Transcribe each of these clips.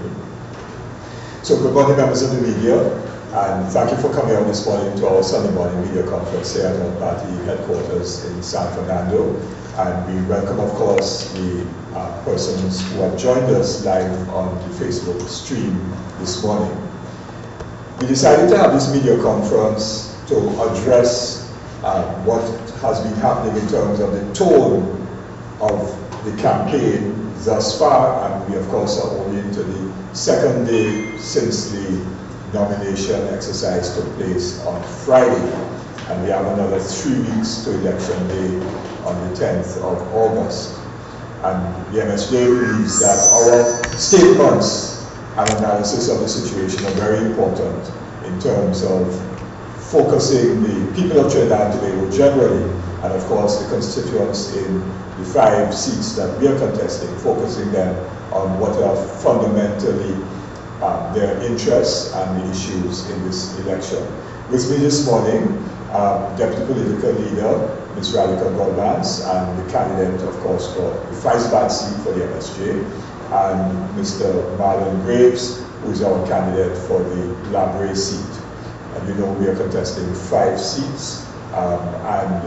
morning. So good morning, members of the media, and thank you for coming out this morning to our Sunday morning media conference here at our party headquarters in San Fernando. And we welcome, of course, the persons who have joined us live on the Facebook stream this morning. We decided to have this media conference to address what has been happening in terms of the tone of the campaign thus far, and we of course are only into the second day since the nomination exercise took place on Friday, and we have another 3 weeks to election day on the 10th of August. And the MSJ believes that our statements and analysis of the situation are very important in terms of focusing the people of Trinidad and Tobago generally, and of course the constituents in the 5 seats that we are contesting, focusing them on what are fundamentally their interests and the issues in this election. With me this morning, Deputy Political Leader, Ms. Radhaka Gualbance, and the candidate, of course, for the vice seat for the MSJ, and Mr. Marlon Graves, who is our candidate for the Labre seat. And you know we are contesting 5 seats, and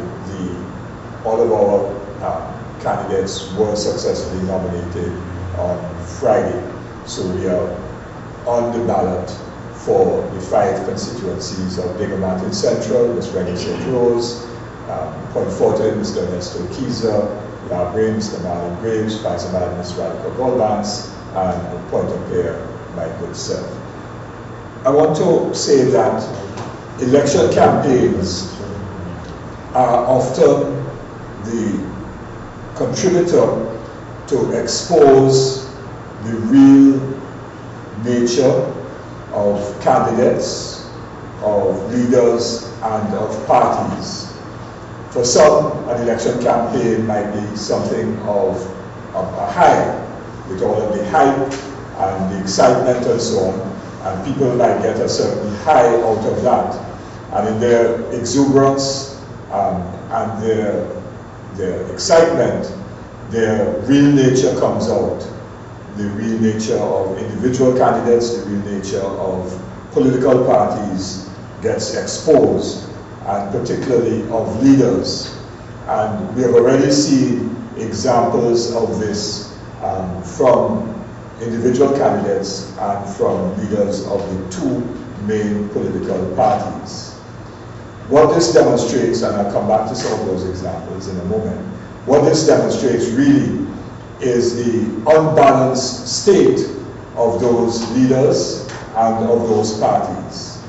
all of our candidates were successfully nominated on Friday. So we are on the ballot for the 5 constituencies of Bigger Mountain Central, Ms. Reggie St. Rose, Point Fortin, Mr. Ernesto Kiza, Labre, Mr. Marlon Graves, Vice Madam Ms. Radhaka Gualbance, and Point of Pear, my good self. I want to say that election campaigns are often the contributor to expose the real nature of candidates, of leaders, and of parties. For some, an election campaign might be something of a high, with all of the hype and the excitement and so on, and people might get a certain high out of that. And in their exuberance and their excitement, their real nature comes out. The real nature of individual candidates, the real nature of political parties gets exposed, and particularly of leaders. And we have already seen examples of this from individual candidates and from leaders of the 2 main political parties. What this demonstrates, and I'll come back to some of those examples in a moment, what this demonstrates really is the unbalanced state of those leaders and of those parties.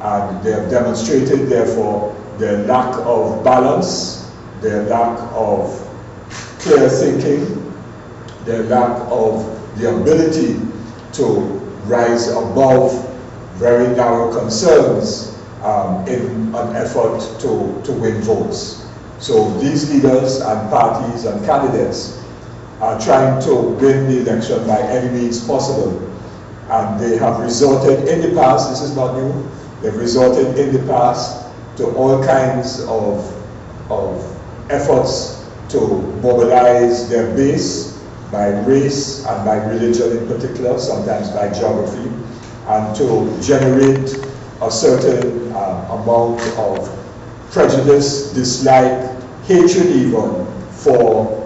And they have demonstrated, therefore, their lack of balance, their lack of clear thinking, their lack of the ability to rise above very narrow concerns in an effort to win votes. So these leaders and parties and candidates are trying to win the election by any means possible. And they have resorted in the past, this is not new, they've resorted in the past to all kinds of efforts to mobilize their base by race and by religion in particular, sometimes by geography, and to generate a certain amount of prejudice, dislike, hatred even for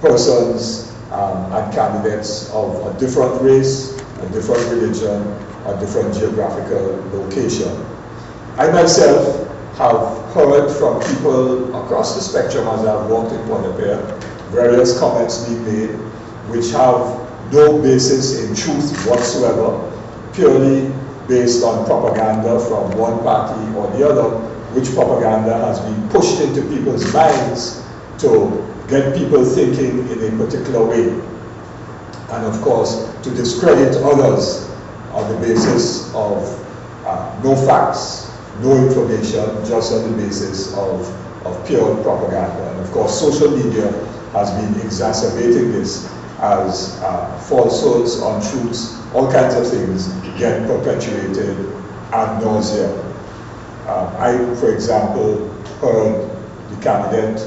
persons and candidates of a different race, a different religion, a different geographical location. I myself have heard from people across the spectrum as I've walked in Point of Pear, various comments being made which have no basis in truth whatsoever, purely based on propaganda from one party or the other, which propaganda has been pushed into people's minds to get people thinking in a particular way. And of course, to discredit others on the basis of no facts, no information, just on the basis of pure propaganda. And of course, social media has been exacerbating this as falsehoods, untruths, all kinds of things get perpetuated ad nauseum. I, for example, heard the candidate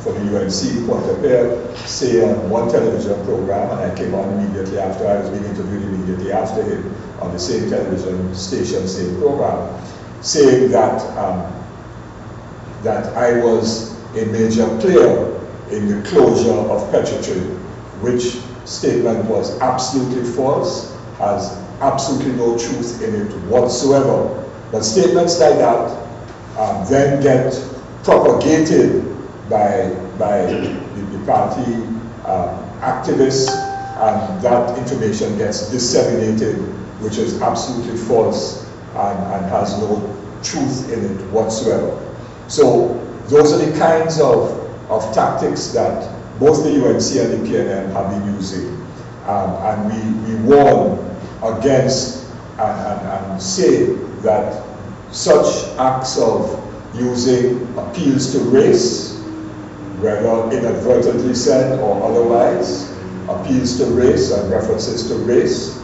for the UNC point appeared, say on one television program, and I came on immediately after. I was being interviewed immediately after him on the same television station, same program, saying that that I was a major player in the closure of Petrotrade, which statement was absolutely false, has absolutely no truth in it whatsoever. But statements like that then get propagated by the party activists, and that information gets disseminated, which is absolutely false and has no truth in it whatsoever. So those are the kinds of tactics that both the UNC and the PNM have been using. And we warn against and say that such acts of using appeals to race, whether inadvertently said or otherwise, appeals to race and references to race,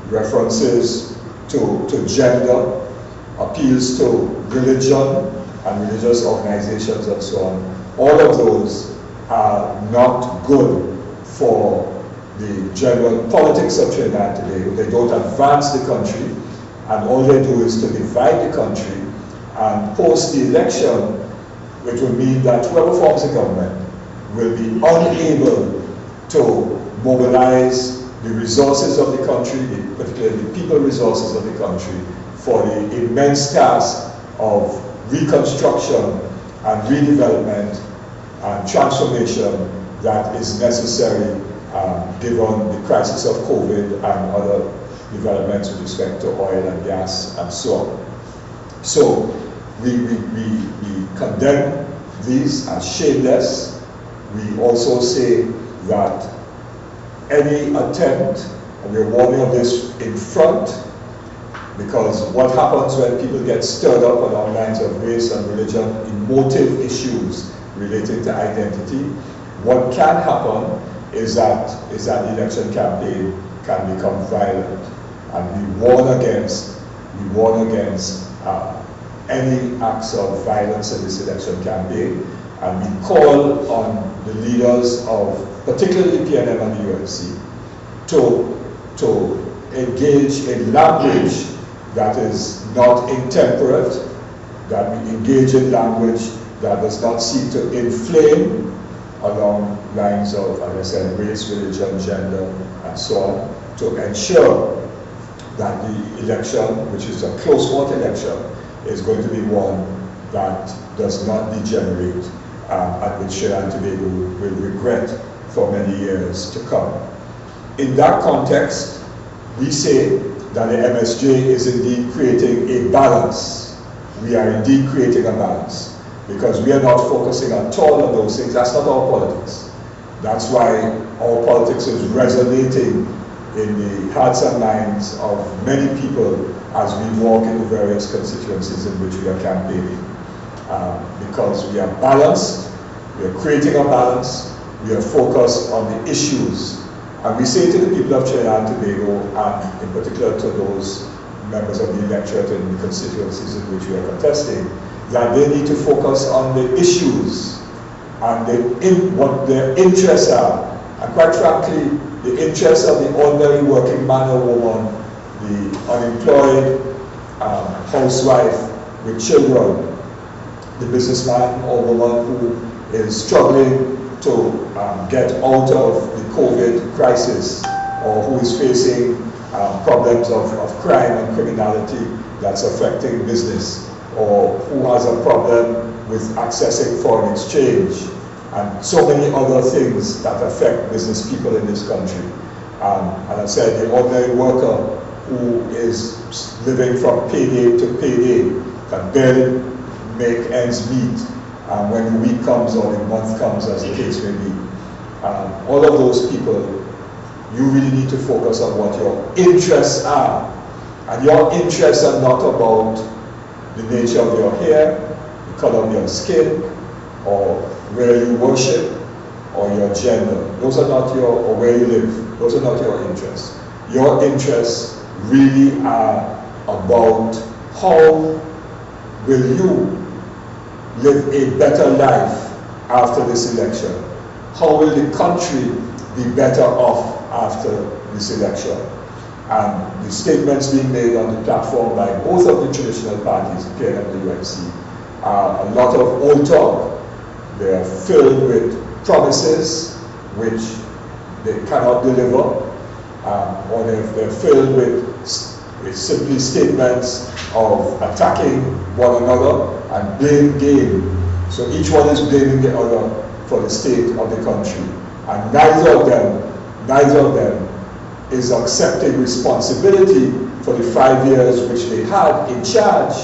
references to gender, appeals to religion and religious organizations and so on, all of those are not good for the general politics of Trinidad today. They don't advance the country, and all they do is to divide the country. And post the election, which will mean that whoever forms the government will be unable to mobilize the resources of the country, particularly the people resources of the country, for the immense task of reconstruction and redevelopment and transformation that is necessary given the crisis of COVID and other developments with respect to oil and gas and so on. So we condemn these as shameless. We also say that any attempt, and we're warning of this in front, because what happens when people get stirred up along lines of race and religion, emotive issues relating to identity, what can happen is that the election campaign can become violent. And we warn against any acts of violence in this election campaign, and we call on the leaders of particularly PNM and the UNC to engage in language that is not intemperate, that we engage in language that does not seek to inflame along lines of, as I said, race, religion, gender, and so on, to ensure that the election, which is a close vote election, is going to be one that does not degenerate and which Trinidad and Tobago will regret for many years to come. In that context, we say that the MSJ is indeed creating a balance. We are indeed creating a balance, because we are not focusing at all on those things. That's not our politics. That's why our politics is resonating in the hearts and minds of many people as we walk in the various constituencies in which we are campaigning. Because we are balanced, we are creating a balance, we are focused on the issues. And we say to the people of Trinidad and Tobago, and in particular to those members of the electorate in the constituencies in which we are contesting, that they need to focus on the issues and what their interests are. And quite frankly, the interests of the ordinary working man or woman, the unemployed housewife with children, the businessman or woman who is struggling to get out of the COVID crisis, or who is facing problems of crime and criminality that's affecting business, or who has a problem with accessing foreign exchange, and so many other things that affect business people in this country. And I said, the ordinary worker who is living from payday to payday can barely make ends meet when the week comes or the month comes, as the case may be. All of those people, you really need to focus on what your interests are. And your interests are not about the nature of your hair, the color of your skin, or where you worship, or your gender. Those are not or where you live. Those are not your interests. Your interests really are about how will you live a better life after this election? How will the country be better off after this election? And the statements being made on the platform by both of the traditional parties, the PN and the UNC, are a lot of old talk. They are filled with promises which they cannot deliver, or they're filled with simply statements of attacking one another and blame game. So each one is blaming the other for the state of the country, and neither of them is accepting responsibility for the 5 years which they had in charge,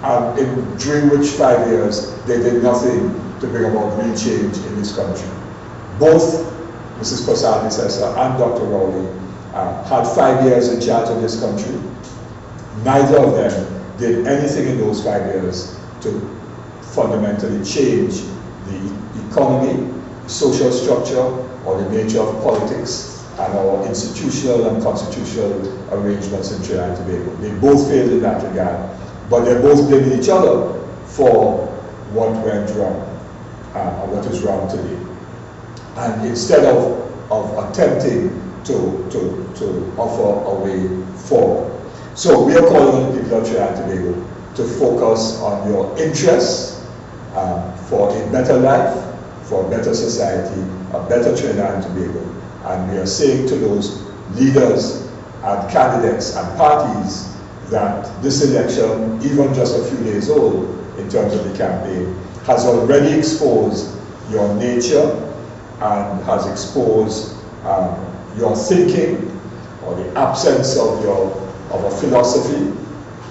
and during which 5 years they did nothing to bring about real change in this country. Both Mrs. Prasad's predecessor and Dr. Rowley had 5 years in charge of this country. Neither of them did anything in those 5 years to fundamentally change the economy, the social structure, or the nature of politics and our institutional and constitutional arrangements in Trinidad and Tobago. They both failed in that regard, but they're both blaming each other for what went wrong, or what is wrong today. And instead of attempting to offer a way forward. So we are calling on the people of Trinidad and Tobago to focus on your interests for a better life, for a better society, a better Trinidad and Tobago. And we are saying to those leaders and candidates and parties that this election, even just a few days old in terms of the campaign, has already exposed your nature and has exposed your thinking, or the absence of a philosophy,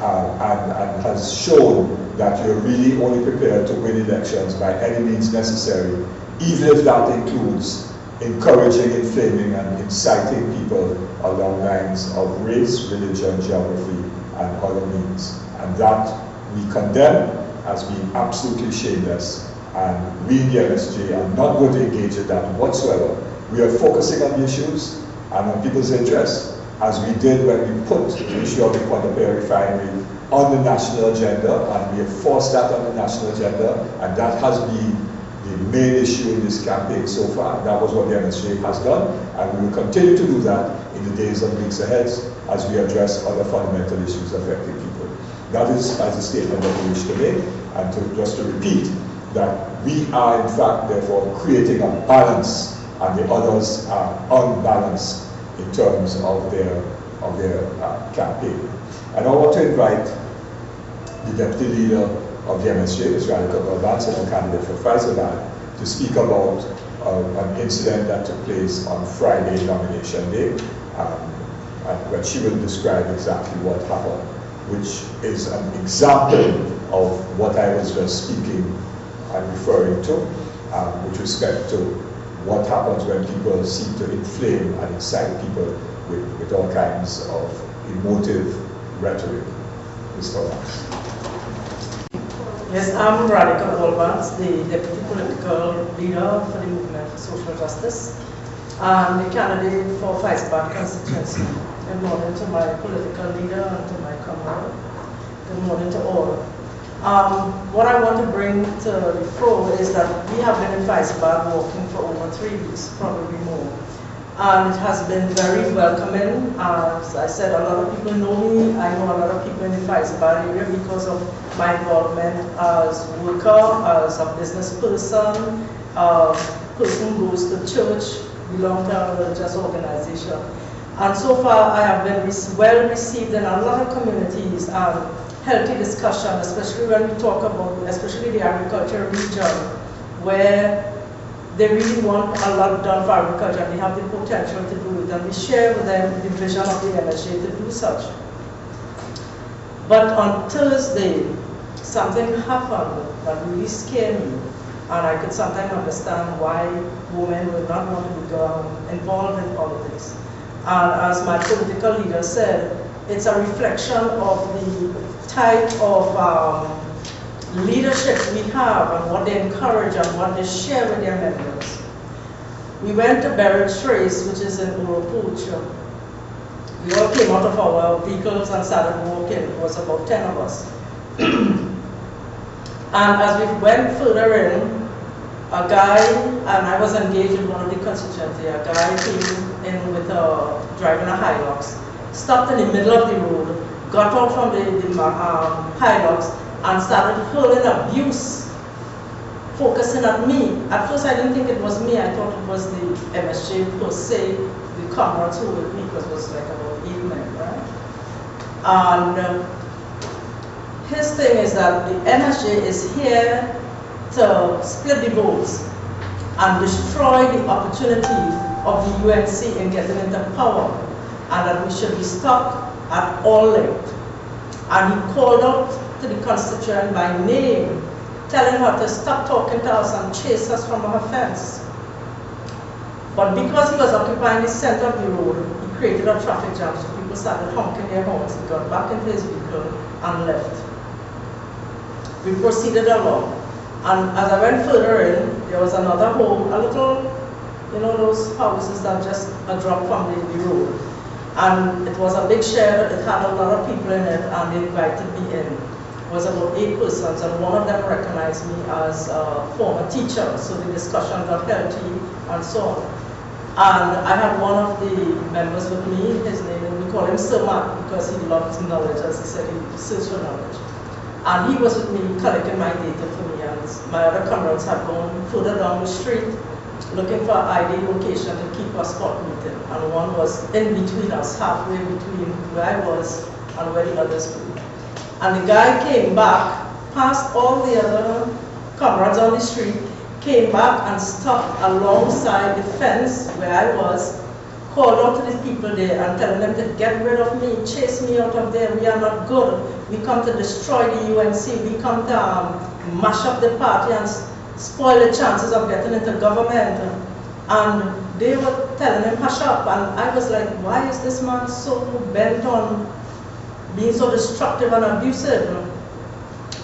and has shown that you're really only prepared to win elections by any means necessary, even if that includes encouraging, inflaming, and inciting people along lines of race, religion, geography, and other means. And that we condemn as being absolutely shameless, and we in the MSJ are not going to engage in that whatsoever. We are focusing on the issues and on people's interests, as we did when we put the issue of the Point Pear refinery on the national agenda, and we have forced that on the national agenda, and that has been the main issue in this campaign so far. That was what the MSJ has done, and we will continue to do that in the days and weeks ahead as we address other fundamental issues affecting people. That is as a statement that we wish to make, and just to repeat that we are in fact therefore creating a balance, and the others are unbalanced in terms of their campaign. And I want to invite the Deputy Leader of the MSJ, Ms. Radhaka Gualbance, and a candidate for Faisaland, to speak about an incident that took place on Friday, nomination day, and when she will describe exactly what happened, which is an example of what I was just speaking and referring to, with respect to what happens when people seek to inflame and incite people with all kinds of emotive rhetoric. Mr. Lance. Yes, I'm Radhaka Gualbance, the Deputy Political Leader for the Movement for Social Justice, and the candidate for Faisaland constituency. Good morning to my political leader and to my comrade. Good morning to all. What I want to bring to the fore is that we have been in Faisaland walking for over 3 weeks, probably more. And it has been very welcoming. As I said, a lot of people know me. I know a lot of people in the Faisaland area because of my involvement as a worker, as a business person, person who goes to church, belong to a religious organization. And so far I have been well received in a lot of communities, healthy discussion, especially when we talk about, especially the agriculture region, where they really want a lot done for agriculture, and they have the potential to do it, and we share with them the vision of the MSJ to do such. But on Thursday, something happened that really scared me, and I could sometimes understand why women would not want to be involved in politics. And as my political leader said, it's a reflection of the type of leadership we have and what they encourage and what they share with their members. We went to Berridge Trace, which is in Uropuch. We all came out of our vehicles and started walking. It was about 10 of us. And as we went further in, a guy, and I was engaged in one of the constituency, a guy came in with driving a Hilux, stopped in the middle of the road, got out from the Hilux, and started hurling abuse, focusing at me. At first I didn't think it was me, I thought it was the MSJ per se, the comrades who were with me, because it was like about 8 men, right? And his thing is that the MSJ is here to split the votes and destroy the opportunity of the UNC in getting into power, and that we should be stopped at all length. And he called out to the constituent by name, telling her to stop talking to us and chase us from our fence. But because he was occupying the center of the road, he created a traffic jam, so people started honking their horns. He got back into his vehicle and left. We proceeded along. And as I went further in, there was another home, a little, you know, those houses that just a drop from the road. And it was a big shed, it had a lot of people in it, and they invited me in. It was about 8 persons, and one of them recognized me as a former teacher, so the discussion got healthy and so on. And I had one of the members with me, his name, we call him Sir Mark, because he loves knowledge, as he said, he searched for knowledge. And he was with me collecting my data for me, and my other comrades had gone further down the street looking for an ideal location to keep a spot meeting. And one was in between us, halfway between where I was and where the others were. And the guy came back, past all the other comrades on the street, came back and stopped alongside the fence where I was, called out to the people there and telling them to get rid of me, chase me out of there, we are not good. We come to destroy the UNC, we come to mash up the party and spoil the chances of getting into government. And they were telling him hush up, and I was like, why is this man so bent on being so destructive and abusive?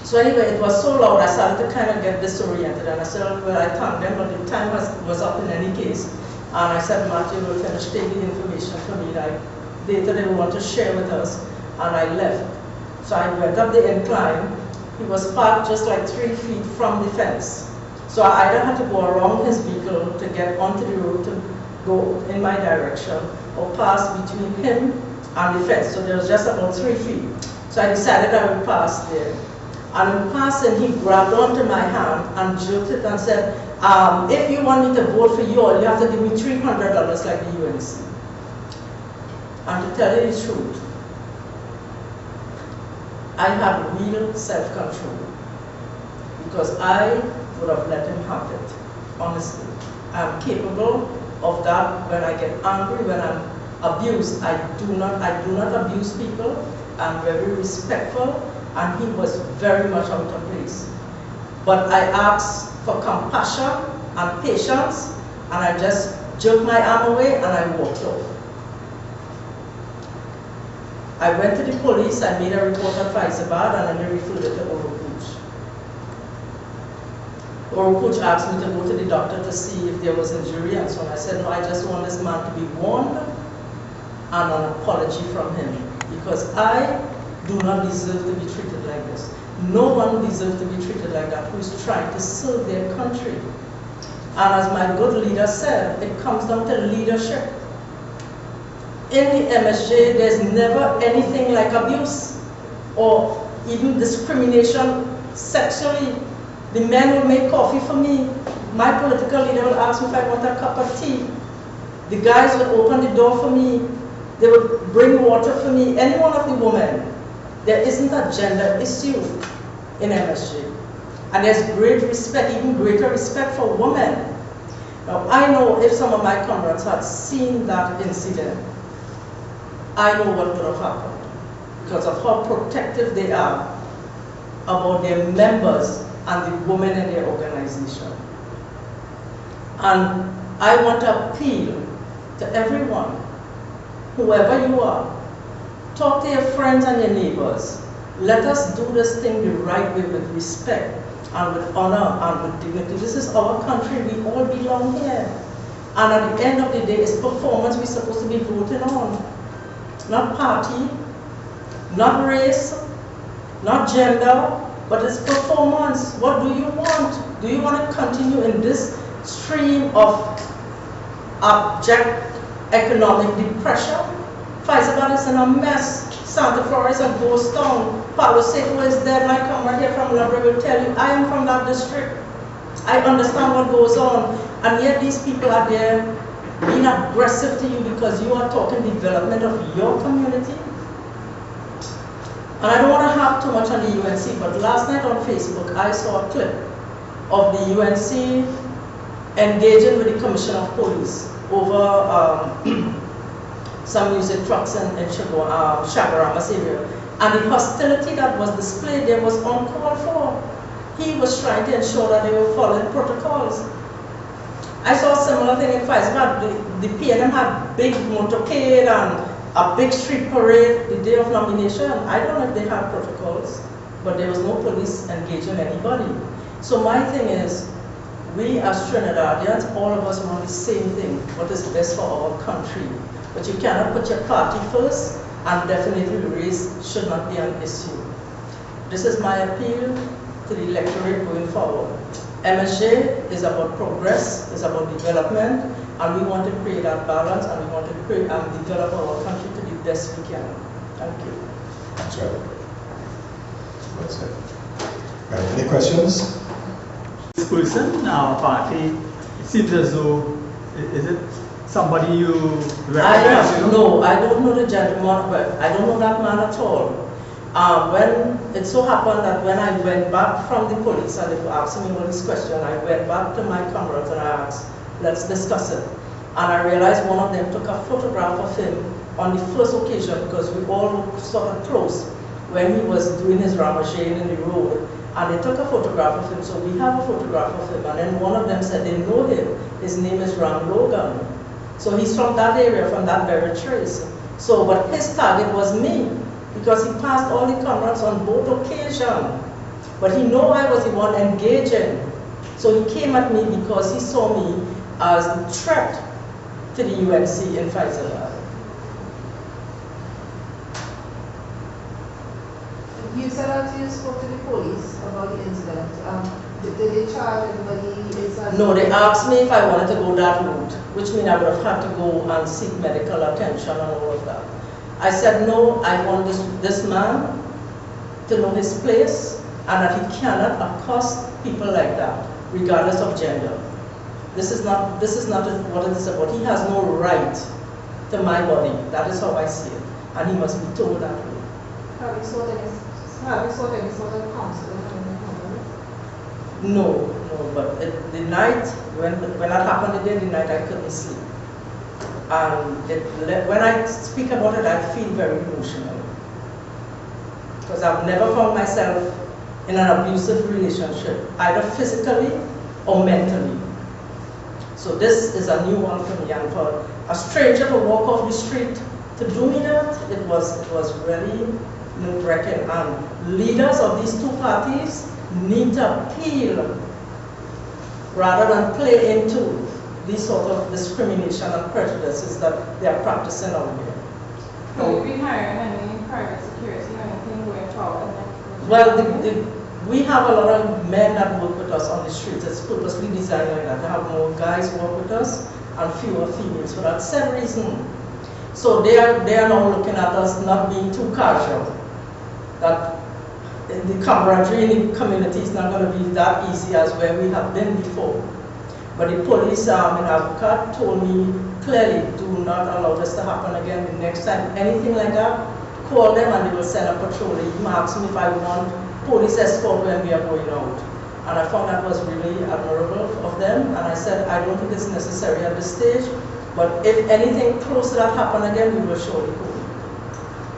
So anyway, it was so loud, I started to kind of get disoriented, and I said, well, I thanked them, but the time was up in any case. And I said, Matthew will finish taking the information for me, like data they want to share with us, and I left. So I went up the incline. He was parked just like 3 feet from the fence. So I either had to go around his vehicle to get onto the road to go in my direction, or pass between him and the fence. So there was just about 3 feet. So I decided I would pass there. And in passing, he grabbed onto my hand and jerked it and said, if you want me to vote for you all, you have to give me $300 like the UNC. And to tell you the truth, I had real self-control, because I would have let him have it, honestly. I'm capable of that when I get angry, when I'm abused. I do not abuse people. I'm very respectful, and he was very much out of place. But I asked for compassion and patience, and I just jerked my arm away and I walked off. I went to the police, I made a report at Faisabad, and then they referred it to Oropuch. Oropuch asked me to go to the doctor to see if there was injury and so on. I said, no, I just want this man to be warned and an apology from him, because I do not deserve to be treated like this. No one deserves to be treated like that who is trying to serve their country. And as my good leader said, it comes down to leadership. In the MSJ, there's never anything like abuse or even discrimination sexually. The men will make coffee for me. My political leader will ask me if I want a cup of tea. The guys would open the door for me. They would bring water for me. Any one of the women. There isn't a gender issue in MSJ. And there's great respect, even greater respect for women. Now, I know if some of my comrades had seen that incident, I know what would have happened, because of how protective they are about their members and the women in their organization. And I want to appeal to everyone, whoever you are, talk to your friends and your neighbors. Let us do this thing the right way, with respect and with honor and with dignity. This is our country, we all belong here. And at the end of the day, it's performance we're supposed to be voting on. Not party, not race, not gender, but it's performance. What do you want? Do you want to continue in this stream of abject economic depression? Faizabad is in a mess. Santa Flora is a ghost town. Palo Seco is there. My comrade here from Labra will tell you, I am from that district. I understand what goes on. And yet these people are there being aggressive to you because you are talking development of your community. And I don't want to harp too much on the UNC, but last night on Facebook, I saw a clip of the UNC engaging with the Commissioner of Police over some music trucks in Chaguaramas area. And the hostility that was displayed there was uncalled for. He was trying to ensure that they were following protocols. I saw a similar thing in Faizabad. The PNM had big motorcade and a big street parade the day of nomination. I don't know if they had protocols, but there was no police engaging anybody. So my thing is, we as Trinidadians, all of us want the same thing, what is best for our country. But you cannot put your party first, and definitely race should not be an issue. This is my appeal to the electorate going forward. MSJ is about progress, is about development, and we want to create that balance, and we want to create and develop our country to the best we can. Thank you. That's right. That's it. Right. Any questions? This person, our party, it seems as though, is it somebody you recognize? No, I don't know the gentleman, but I don't know that man at all. When it so happened that when I went back from the police and they were asking me all this question, I went back to my comrades and I asked, let's discuss it. And I realized one of them took a photograph of him on the first occasion because we all sort of close when he was doing his ramajane in the road. And they took a photograph of him, so we have a photograph of him. And then one of them said they know him. His name is Ram Logan. So he's from that area, from that very trace. So, but his target was me, because he passed all the comrades on both occasions. But he knew I was the one engaging. So he came at me because he saw me as a threat to the UNC in Faizabad. You said that you spoke to the police about the incident. Did they charge anybody? No, they asked me if I wanted to go that route, which means I would have had to go and seek medical attention and all of that. I said, no, I want this man to know his place and that he cannot accost people like that, regardless of gender. This is not what it is about. He has no right to my body. That is how I see it. And he must be told that way. Have you sought any sort of counseling? No, but the night, when that happened the night I couldn't sleep. And when I speak about it, I feel very emotional. Because I've never found myself in an abusive relationship, either physically or mentally. So this is a new one for me. And for a stranger to walk off the street to do me that, it was really nerve-wracking. And leaders of these two parties need to appeal rather than play into these sort of discrimination and prejudices that they are practicing out here. Will you be hiring any private security or anything going forward? Well, we have a lot of men that work with us on the streets. It's purposely designed like that. To have more guys work with us and fewer females for that same reason. So they are now looking at us not being too casual. That the camaraderie in the community is not going to be that easy as where we have been before. But the police in Radhaka told me clearly, do not allow this to happen again. The next time anything like that, call them and they will send a patrol. They even asked me if I want police escort when we are going out. And I found that was really admirable of them. And I said, I don't think it's necessary at this stage, but if anything close to that happen again, we will surely go.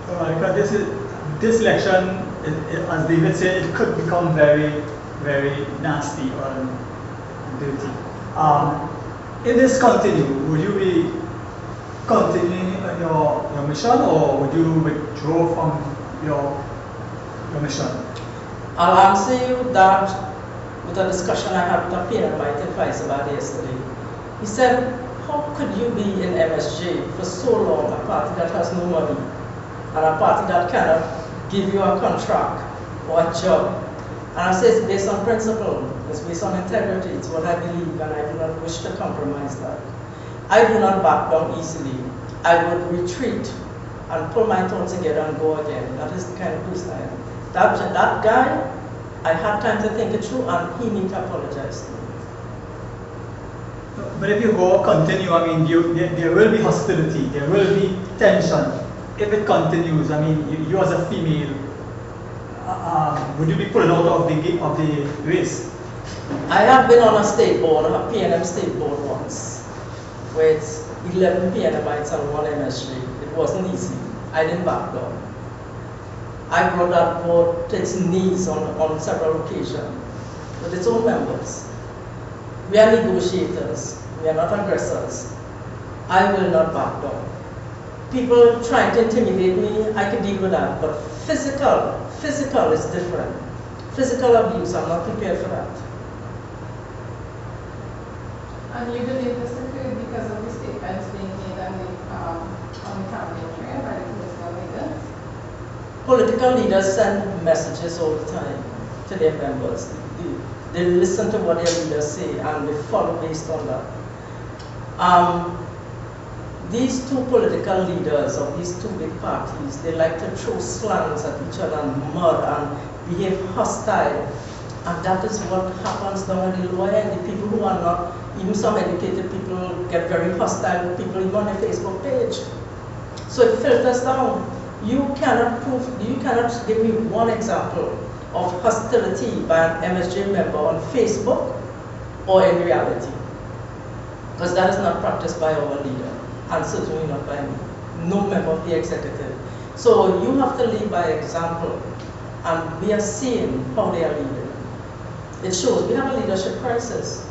Radhaka, this election, as David said, it could become very, very nasty or dirty. In this would you be continuing on your mission, or would you withdraw from your mission? I'll answer you that with a discussion I had with a PNM advice about yesterday. He said, how could you be in MSJ for so long, a party that has no money, and a party that cannot give you a contract or a job, And I say it's based on principle, it's based on integrity, it's what I believe, and I do not wish to compromise that. I do not back down easily. I would retreat and pull my thoughts together and go again. That is the kind of person I am. That guy, I had time to think it through, and he need to apologize to me. But if you go continue, I mean, there will be hostility, there will be tension. If it continues, I mean, you as a female, would you be pulled out of the race? I have been on a state board, a P&M state board once, where it's 11 P&Mites and 1 MSJ. It wasn't easy. I didn't back down. I brought that board to its knees on several occasions with its own members. We are negotiators. We are not aggressors. I will not back down. People trying to intimidate me, I can deal with that. But physical is different. Physical abuse, I'm not prepared for that. And you believe this occurred because of the statements being made on the campaign trail by the political leaders? Political leaders send messages all the time to their members. They listen to what their leaders say and they follow based on that. These two political leaders of these two big parties, they like to throw slangs at each other and mud and behave hostile. And that is what happens down at the lower end. The people who are not, even some educated people get very hostile with people even on their Facebook page. So it filters down. You cannot give me one example of hostility by an MSJ member on Facebook or in reality. Because that is not practiced by our leader, and certainly not by me, no member of the executive. So you have to lead by example, and we are seeing how they are leading. It shows we have a leadership crisis,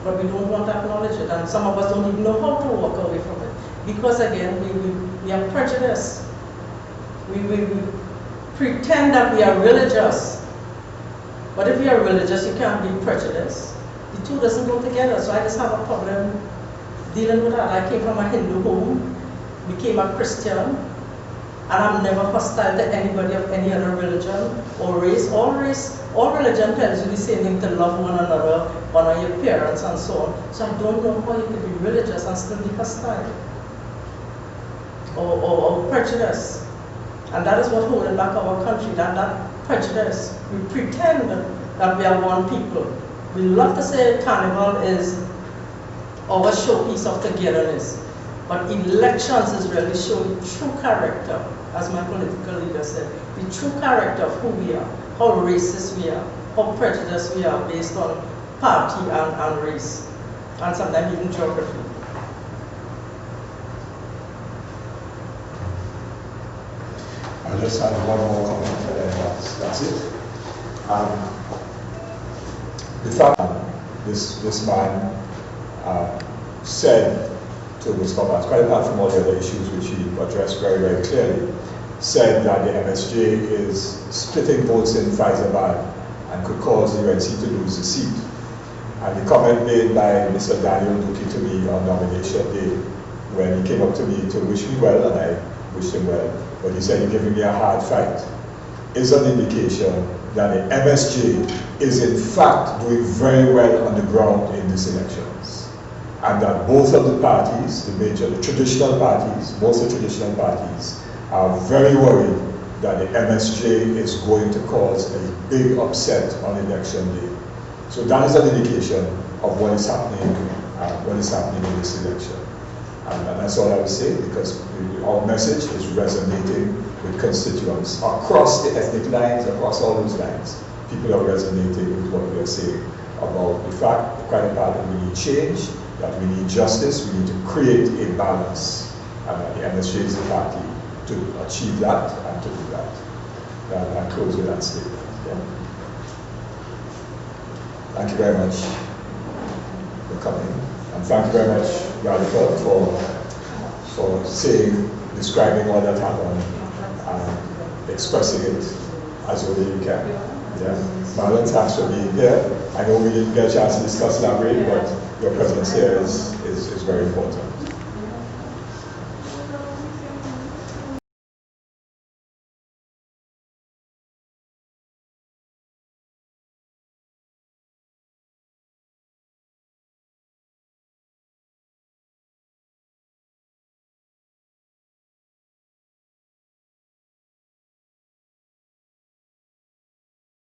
but we don't want to acknowledge it, and some of us don't even know how to walk away from it. Because again, we are prejudiced. We pretend that we are religious, but if you are religious, you can't be prejudiced. The two doesn't go together, so I just have a problem dealing with that. I came from a Hindu home, became a Christian, and I'm never hostile to anybody of any other religion or race. All religion tells you the same thing, to love one another, honor your parents, and so on. So I don't know how you can be religious and still be hostile or prejudiced. And that is what holding back our country, that prejudice. We pretend that we are one people. We love to say carnival is our showpiece of togetherness, but elections is really showing true character, as my political leader said, the true character of who we are, how racist we are, how prejudiced we are based on party and race, and sometimes even geography. I'll just add one more comment and then that's it. The fact that this man said to Ms. Gualbance, quite apart from all the other issues which he addressed very, very clearly, said that the MSJ is splitting votes in Faizabad and could cause the UNC to lose the seat. And the comment made by Mr. Daniel Duki to me on nomination day, when he came up to me to wish me well, and I wished him well, but he said, "You're giving me a hard fight," is an indication that the MSJ is in fact doing very well on the ground in these elections. And that both of the parties, the traditional parties, most of the traditional parties, are very worried that the MSJ is going to cause a big upset on election day. So that is an indication of what is happening in this election. And that's all I would say, because our message is resonating with constituents across the ethnic lines, across all those lines. People are resonating with what we are saying about the fact, quite apart, that we need change, that we need justice, we need to create a balance, and that the MSJ is the party to achieve that and to do that. And I close with that statement. Yeah. Thank you very much for coming, and thank you very much, Radhaka, for describing all that happened and expressing it as well as you can. Yeah. Marlon, thanks for being here. I know we didn't get a chance to discuss elaborate, but your presence here is very important.